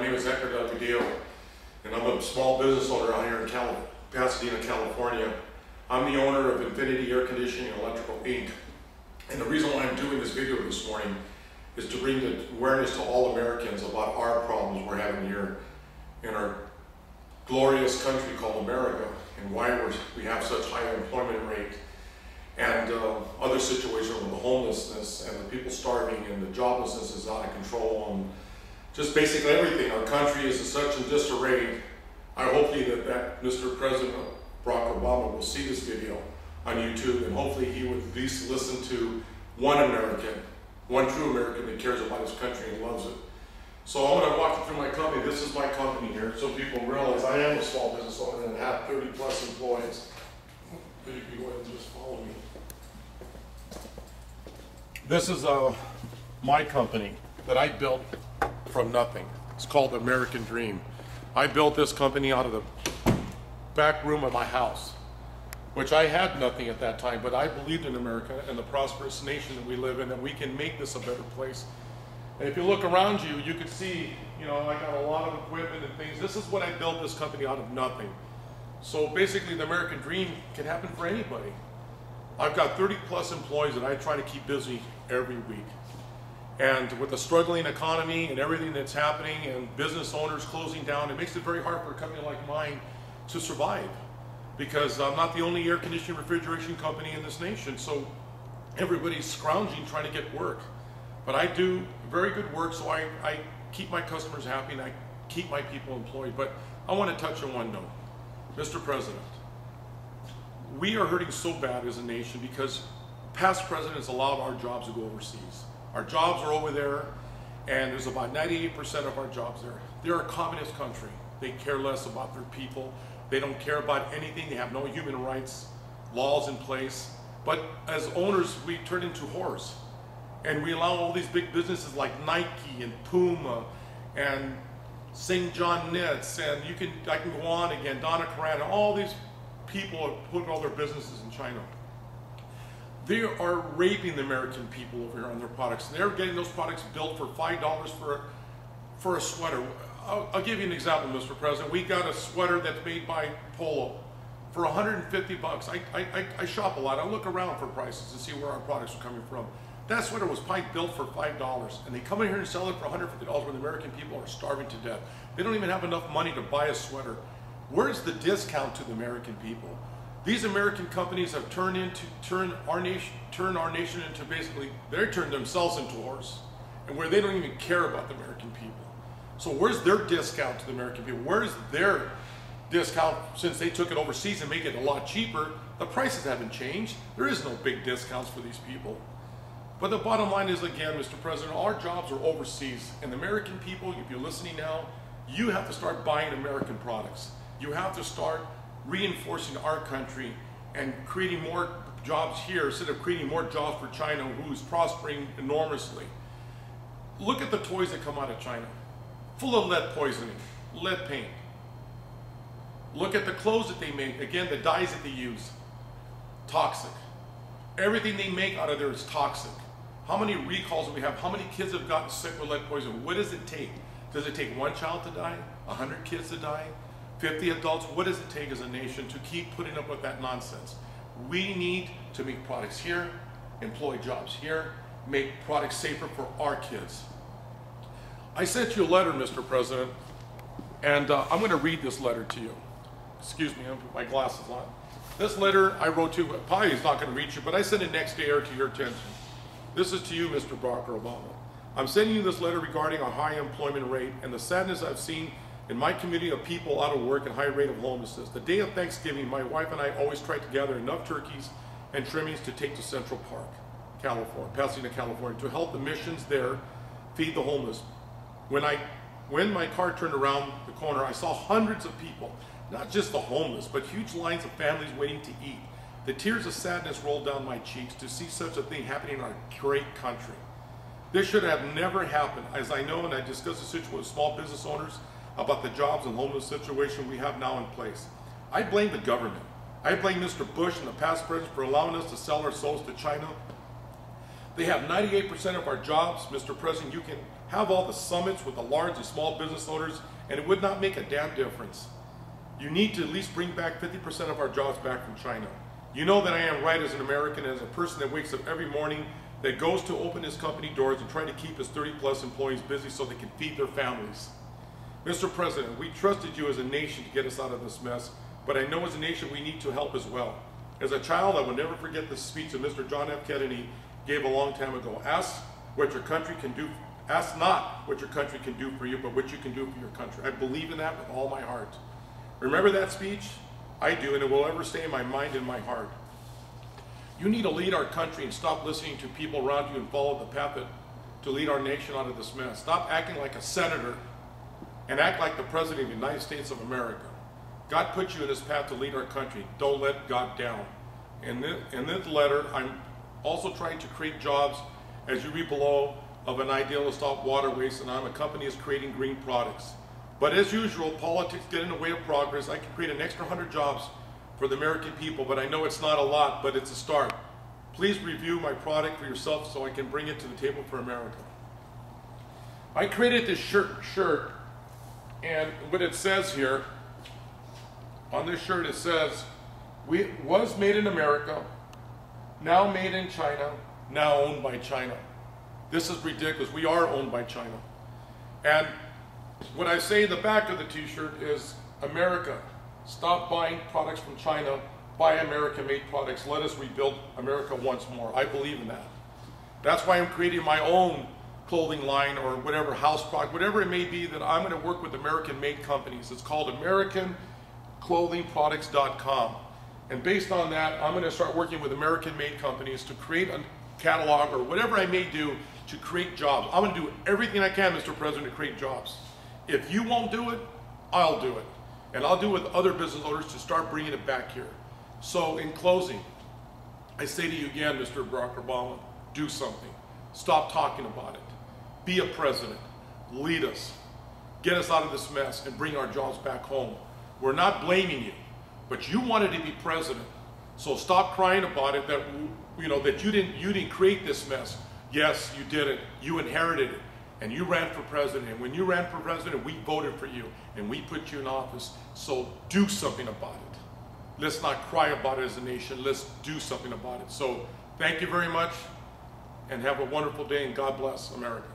name is and I'm a small business owner out here in Pasadena, California. I'm the owner of Infinity Air Conditioning and Electrical Inc. And the reason why I'm doing this video this morning is to bring the awareness to all Americans about our problems we're having here in our glorious country called America, and why we have such high unemployment rate, and other situations with the homelessness and the people starving, and the joblessness is out of control, and just basically everything. Our country is in such a disarray. I hope that Mr. President Barack Obama will see this video on YouTube, and hopefully he would at least listen to one American, one true American that cares about his country and loves it. So I'm going to walk you through my company. This is my company here, so people realize I am a small business owner and have 30 plus employees. You can go ahead and just follow me. This is my company that I built from nothing. It's called the American Dream. I built this company out of the back room of my house, which I had nothing at that time, but I believed in America and the prosperous nation that we live in, that we can make this a better place. And if you look around you, you can see, I got a lot of equipment and things. This is what I built this company out of nothing. So basically the American Dream can happen for anybody. I've got 30 plus employees that I try to keep busy every week. And with the struggling economy and everything that's happening and business owners closing down, it makes it very hard for a company like mine to survive, because I'm not the only air conditioning refrigeration company in this nation. So everybody's scrounging trying to get work. But I do very good work, so I keep my customers happy and I keep my people employed. But I want to touch on one note. Mr. President, we are hurting so bad as a nation because past presidents allowed our jobs to go overseas. Our jobs are over there, and there's about 98% of our jobs there. They're a communist country. They care less about their people. They don't care about anything. They have no human rights laws in place. But as owners, we turn into whores. And we allow all these big businesses like Nike and Puma and St. John Knits, and I can go on again, Donna Karan, and all these people are putting all their businesses in China. They are raping the American people over here on their products. They're getting those products built for $5 for a sweater. I'll give you an example, Mr. President. We got a sweater that's made by Polo for 150 bucks. I shop a lot. I look around for prices to see where our products are coming from. That sweater was probably built for $5, and they come in here and sell it for $150 when the American people are starving to death. They don't even have enough money to buy a sweater. Where's the discount to the American people? These American companies have turned our nation into basically, they turned themselves into whores, and where they don't even care about the American people. So where's their discount to the American people? Where's their discount, since they took it overseas and make it a lot cheaper? The prices haven't changed. There is no big discounts for these people. But the bottom line is, again, Mr. President, our jobs are overseas, and the American people, if you're listening now, you have to start buying American products. You have to start reinforcing our country and creating more jobs here instead of creating more jobs for China, who's prospering enormously. Look at the toys that come out of China, full of lead poisoning, lead paint. Look at the clothes that they make, again, the dyes that they use, toxic. Everything they make out of there is toxic. How many recalls do we have? How many kids have gotten sick with lead poisoning? What does it take? Does it take one child to die? 100 kids to die? 50 adults? What does it take as a nation to keep putting up with that nonsense? We need to make products here, employ jobs here, make products safer for our kids. I sent you a letter, Mr. President, and I'm going to read this letter to you. Excuse me, I'm putting my glasses on. This letter I wrote to, probably is not going to reach you, but I sent it next day to your attention. This is to you, Mr. Barack Obama. I'm sending you this letter regarding our high employment rate and the sadness I've seen in my community of people out of work and high rate of homelessness. The day of Thanksgiving, my wife and I always try to gather enough turkeys and trimmings to take to Central Park, California, Pasadena, California, to help the missions there feed the homeless. When my car turned around the corner, I saw hundreds of people, not just the homeless, but huge lines of families waiting to eat. The tears of sadness rolled down my cheeks to see such a thing happening in our great country. This should have never happened, as I know, and I discussed the situation with small business owners about the jobs and homeless situation we have now in place. I blame the government. I blame Mr. Bush and the past president for allowing us to sell our souls to China. They have 98% of our jobs, Mr. President. You can have all the summits with the large and small business owners, and it would not make a damn difference. You need to at least bring back 50% of our jobs back from China. You know that I am right as an American, as a person that wakes up every morning, that goes to open his company doors and try to keep his 30+ employees busy so they can feed their families. Mr. President, we trusted you as a nation to get us out of this mess, but I know as a nation we need to help as well. As a child, I will never forget the speech that Mr. John F. Kennedy gave a long time ago. Ask not what your country can do for you, but what you can do for your country. I believe in that with all my heart. Remember that speech? I do, and it will ever stay in my mind and my heart. You need to lead our country and stop listening to people around you and follow the path to lead our nation out of this mess. Stop acting like a senator and act like the President of the United States of America. God put you in this path to lead our country. Don't let God down. In this letter, I'm also trying to create jobs, as you read below, of an ideal to stop water waste, and I'm a company that's creating green products. But as usual, politics get in the way of progress. I can create an extra 100 jobs for the American people, but I know it's not a lot, but it's a start. Please review my product for yourself so I can bring it to the table for America. I created this shirt, and what it says here, on this shirt it says, was made in America, now made in China, now owned by China. This is ridiculous. We are owned by China. And what I say in the back of the t-shirt is, America, stop buying products from China, buy American-made products. Let us rebuild America once more. I believe in that. That's why I'm creating my own clothing line or whatever, house product, whatever it may be, that I'm going to work with American-made companies. It's called AmericanClothingProducts.com. And based on that, I'm going to start working with American-made companies to create a catalog or whatever I may do to create jobs. I'm going to do everything I can, Mr. President, to create jobs. If you won't do it, I'll do it. And I'll do it with other business owners to start bringing it back here. So in closing, I say to you again, Mr. Barack Obama, do something. Stop talking about it. Be a president. Lead us. Get us out of this mess and bring our jobs back home. We're not blaming you, but you wanted to be president. So stop crying about it that that you didn't create this mess. Yes, you did it. You inherited it. And you ran for president. And when you ran for president, we voted for you. And we put you in office. So do something about it. Let's not cry about it as a nation. Let's do something about it. So thank you very much. And have a wonderful day. And God bless America.